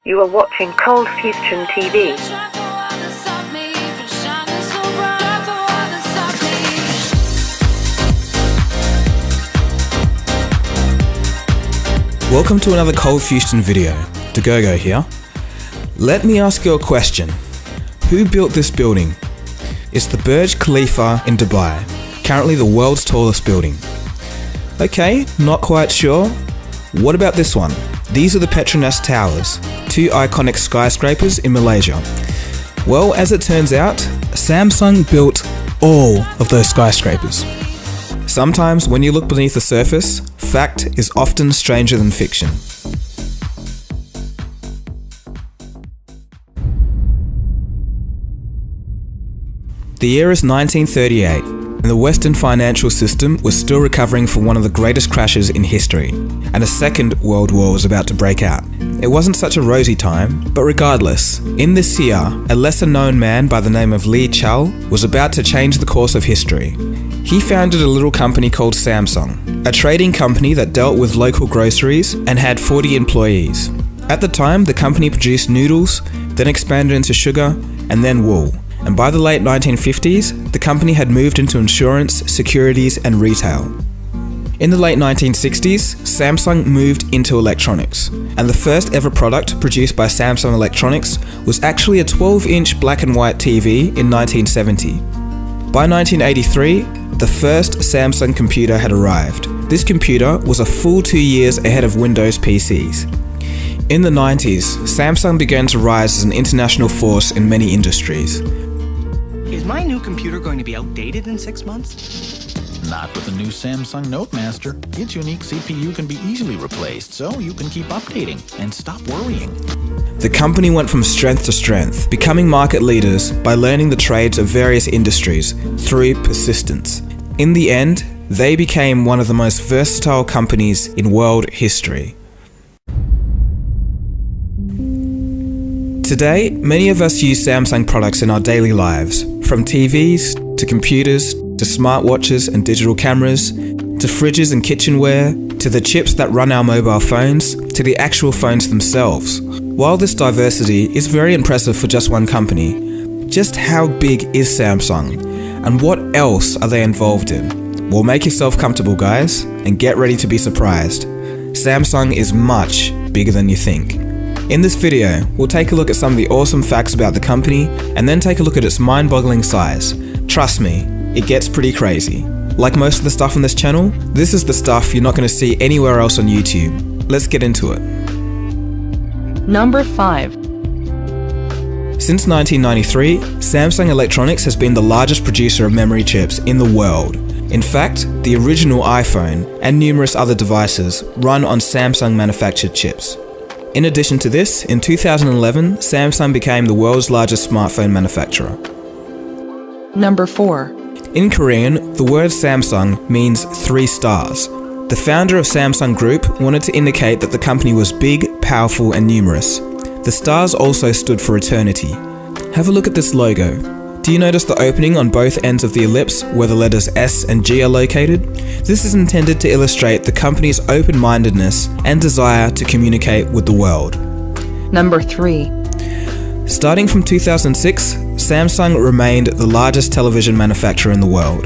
You are watching Cold Fusion TV. Welcome to another Cold Fusion video. DeGogo here. Let me ask you a question. Who built this building? It's the Burj Khalifa in Dubai, currently the world's tallest building. Okay, not quite sure. What about this one? These are the Petronas Towers, two iconic skyscrapers in Malaysia. Well, as it turns out, Samsung built all of those skyscrapers. Sometimes when you look beneath the surface, fact is often stranger than fiction. The year is 1938, and the Western financial system was still recovering from one of the greatest crashes in history, and a second world war was about to break out. It wasn't such a rosy time, but regardless, in this year, a lesser-known man by the name of Lee Chul was about to change the course of history. He founded a little company called Samsung, a trading company that dealt with local groceries and had 40 employees. At the time, the company produced noodles, then expanded into sugar, and then wool. And by the late 1950s, the company had moved into insurance, securities, and retail. In the late 1960s, Samsung moved into electronics, and the first ever product produced by Samsung Electronics was actually a 12-inch black and white TV in 1970. By 1983, the first Samsung computer had arrived. This computer was a full 2 years ahead of Windows PCs. In the 90s, Samsung began to rise as an international force in many industries. Is my new computer going to be outdated in 6 months? Not with the new Samsung Note Master. Its unique CPU can be easily replaced, so you can keep updating and stop worrying. The company went from strength to strength, becoming market leaders by learning the trades of various industries through persistence. In the end, they became one of the most versatile companies in world history. Today, many of us use Samsung products in our daily lives, from TVs to computers to smartwatches and digital cameras, to fridges and kitchenware, to the chips that run our mobile phones, to the actual phones themselves. While this diversity is very impressive for just one company, just how big is Samsung? And what else are they involved in? Well, make yourself comfortable, guys, and get ready to be surprised. Samsung is much bigger than you think. In this video, we'll take a look at some of the awesome facts about the company, and then take a look at its mind-boggling size. Trust me, it gets pretty crazy. Like most of the stuff on this channel, this is the stuff you're not going to see anywhere else on YouTube. Let's get into it. Number 5. Since 1993, Samsung Electronics has been the largest producer of memory chips in the world. In fact, the original iPhone and numerous other devices run on Samsung manufactured chips. In addition to this, in 2011, Samsung became the world's largest smartphone manufacturer. Number 4. In Korean, the word Samsung means 3 stars. The founder of Samsung Group wanted to indicate that the company was big, powerful, and numerous. The stars also stood for eternity. Have a look at this logo. Do you notice the opening on both ends of the ellipse where the letters S and G are located? This is intended to illustrate the company's open-mindedness and desire to communicate with the world. Number 3. Starting from 2006, Samsung remained the largest television manufacturer in the world.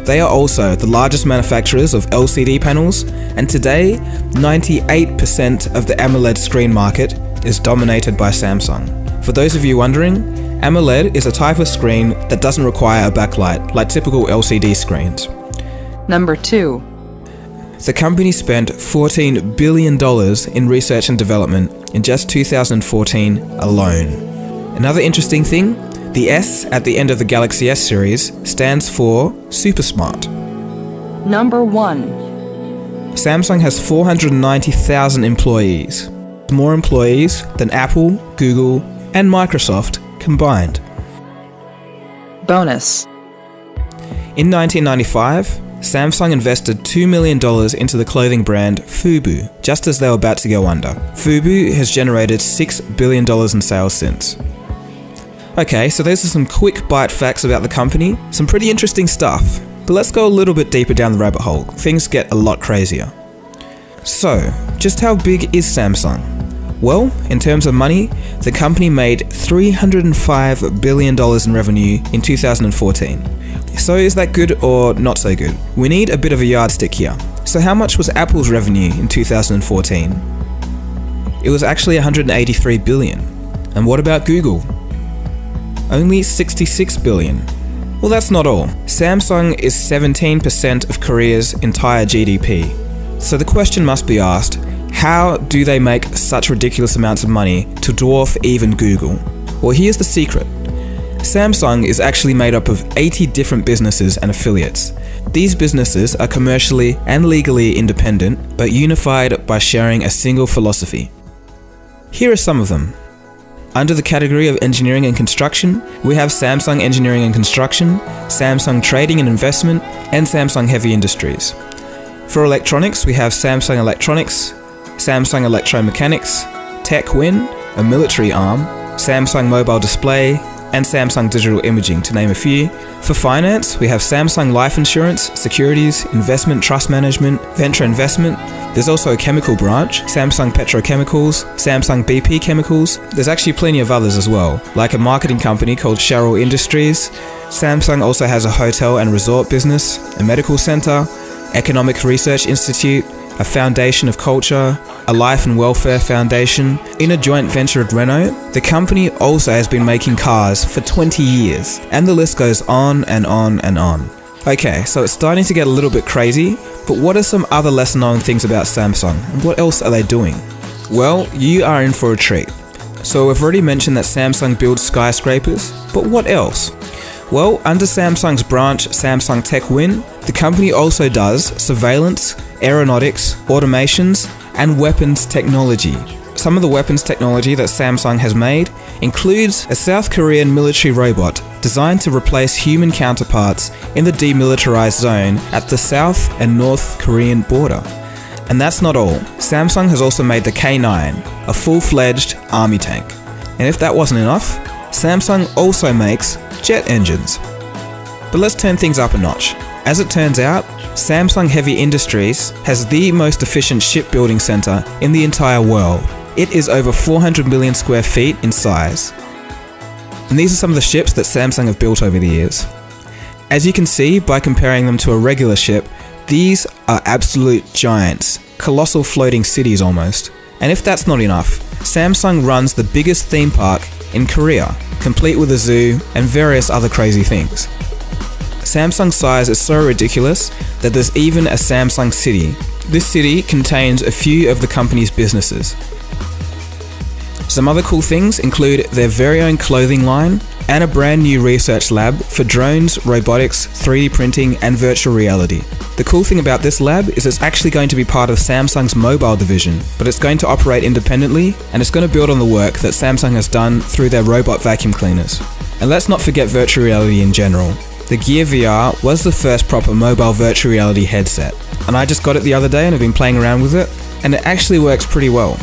They are also the largest manufacturers of LCD panels, and today, 98% of the AMOLED screen market is dominated by Samsung. For those of you wondering, AMOLED is a type of screen that doesn't require a backlight like typical LCD screens. Number 2. The company spent $14 billion in research and development in just 2014 alone. Another interesting thing, the S at the end of the Galaxy S series stands for Super Smart. Number 1. Samsung has 490,000 employees, more employees than Apple, Google, and Microsoft combined. Bonus. In 1995, Samsung invested $2 million into the clothing brand Fubu, just as they were about to go under. Fubu has generated $6 billion in sales since. Okay, so those are some quick bite facts about the company, some pretty interesting stuff, but let's go a little bit deeper down the rabbit hole. Things get a lot crazier. So, just how big is Samsung? Well, in terms of money, the company made $305 billion in revenue in 2014. So is that good or not so good? We need a bit of a yardstick here. So how much was Apple's revenue in 2014? It was actually $183 billion. And what about Google? Only $66 billion. Well, that's not all. Samsung is 17% of Korea's entire GDP. So the question must be asked, how do they make such ridiculous amounts of money to dwarf even Google? Well, here's the secret. Samsung is actually made up of 80 different businesses and affiliates. These businesses are commercially and legally independent, but unified by sharing a single philosophy. Here are some of them. Under the category of engineering and construction, we have Samsung Engineering and Construction, Samsung Trading and Investment, and Samsung Heavy Industries. For electronics, we have Samsung Electronics, Samsung Electromechanics, TechWin, a military arm, Samsung Mobile Display, and Samsung Digital Imaging, to name a few. For finance, we have Samsung Life Insurance, Securities, Investment Trust Management, Venture Investment. There's also a chemical branch, Samsung Petrochemicals, Samsung BP Chemicals. There's actually plenty of others as well, like a marketing company called Cheryl Industries. Samsung also has a hotel and resort business, a medical center, Economic Research Institute, a foundation of culture, a life and welfare foundation. In a joint venture with Renault, the company also has been making cars for 20 years, and the list goes on and on and on. Okay, so it's starting to get a little bit crazy, but what are some other lesser known things about Samsung, and what else are they doing? Well, you are in for a treat. So we've already mentioned that Samsung builds skyscrapers, but what else? Well, under Samsung's branch, Samsung TechWin, the company also does surveillance, aeronautics, automations, and weapons technology. Some of the weapons technology that Samsung has made includes a South Korean military robot designed to replace human counterparts in the demilitarized zone at the South and North Korean border. And that's not all. Samsung has also made the K9, a full-fledged army tank. And if that wasn't enough, Samsung also makes jet engines. But let's turn things up a notch. As it turns out, Samsung Heavy Industries has the most efficient shipbuilding center in the entire world. It is over 400 million square feet in size. And these are some of the ships that Samsung have built over the years. As you can see by comparing them to a regular ship, these are absolute giants, colossal floating cities almost. And if that's not enough, Samsung runs the biggest theme park in Korea, complete with a zoo and various other crazy things. Samsung's size is so ridiculous that there's even a Samsung City. This city contains a few of the company's businesses. Some other cool things include their very own clothing line and a brand new research lab for drones, robotics, 3D printing, and virtual reality. The cool thing about this lab is it's actually going to be part of Samsung's mobile division, but it's going to operate independently, and it's going to build on the work that Samsung has done through their robot vacuum cleaners. And let's not forget virtual reality in general. The Gear VR was the first proper mobile virtual reality headset, and I just got it the other day and have been playing around with it, and it actually works pretty well.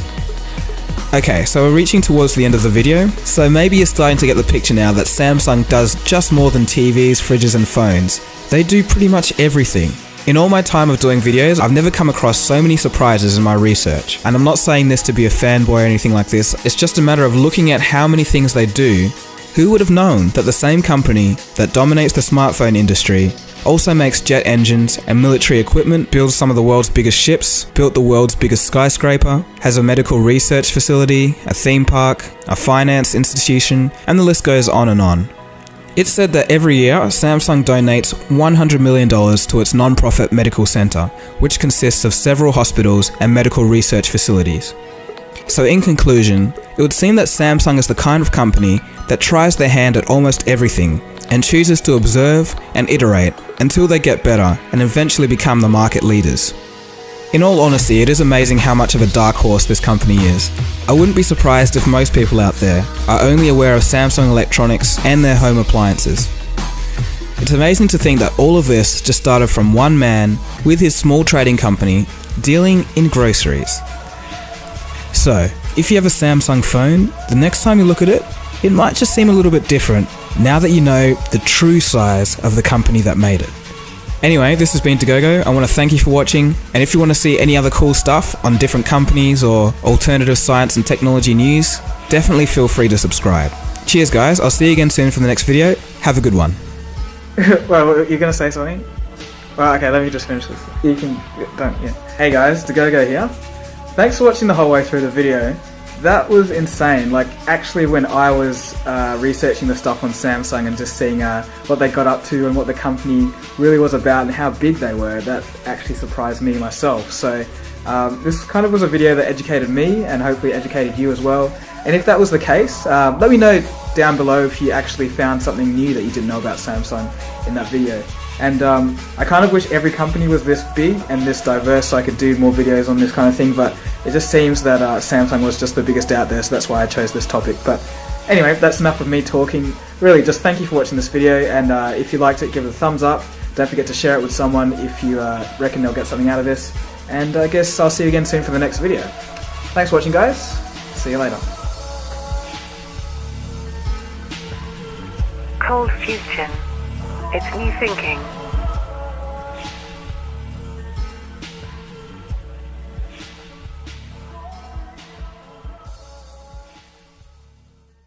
Okay, so we're reaching towards the end of the video, so maybe you're starting to get the picture now that Samsung does just more than TVs, fridges and phones. They do pretty much everything. In all my time of doing videos, I've never come across so many surprises in my research. And I'm not saying this to be a fanboy or anything like this, it's just a matter of looking at how many things they do. Who would have known that the same company that dominates the smartphone industry also makes jet engines and military equipment, builds some of the world's biggest ships, built the world's biggest skyscraper, has a medical research facility, a theme park, a finance institution, and the list goes on and on. It's said that every year, Samsung donates $100 million to its non-profit medical center, which consists of several hospitals and medical research facilities. So in conclusion, it would seem that Samsung is the kind of company that tries their hand at almost everything and chooses to observe and iterate until they get better and eventually become the market leaders. In all honesty, it is amazing how much of a dark horse this company is. I wouldn't be surprised if most people out there are only aware of Samsung electronics and their home appliances. It's amazing to think that all of this just started from one man with his small trading company dealing in groceries. So, if you have a Samsung phone, the next time you look at it, it might just seem a little bit different now that you know the true size of the company that made it. Anyway, this has been Togogo. I want to thank you for watching, and if you want to see any other cool stuff on different companies or alternative science and technology news, definitely feel free to subscribe. Cheers guys, I'll see you again soon for the next video. Have a good one. Well, you're gonna say something? Well, okay, let me just finish this. You can, yeah. Hey guys, Togogo here. Thanks for watching the whole way through the video. That was insane. Like, actually, when I was researching the stuff on Samsung and just seeing what they got up to and what the company really was about and how big they were, that actually surprised me myself. So this kind of was a video that educated me and hopefully educated you as well. And if that was the case, let me know down below if you actually found something new that you didn't know about Samsung in that video. And I kind of wish every company was this big and this diverse so I could do more videos on this kind of thing, but it just seems that Samsung was just the biggest out there, so that's why I chose this topic. But anyway, that's enough of me talking. Really, just thank you for watching this video, and if you liked it, give it a thumbs up. Don't forget to share it with someone if you reckon they'll get something out of this. And I guess I'll see you again soon for the next video. Thanks for watching, guys. See you later. Cold Fusion. It's new thinking.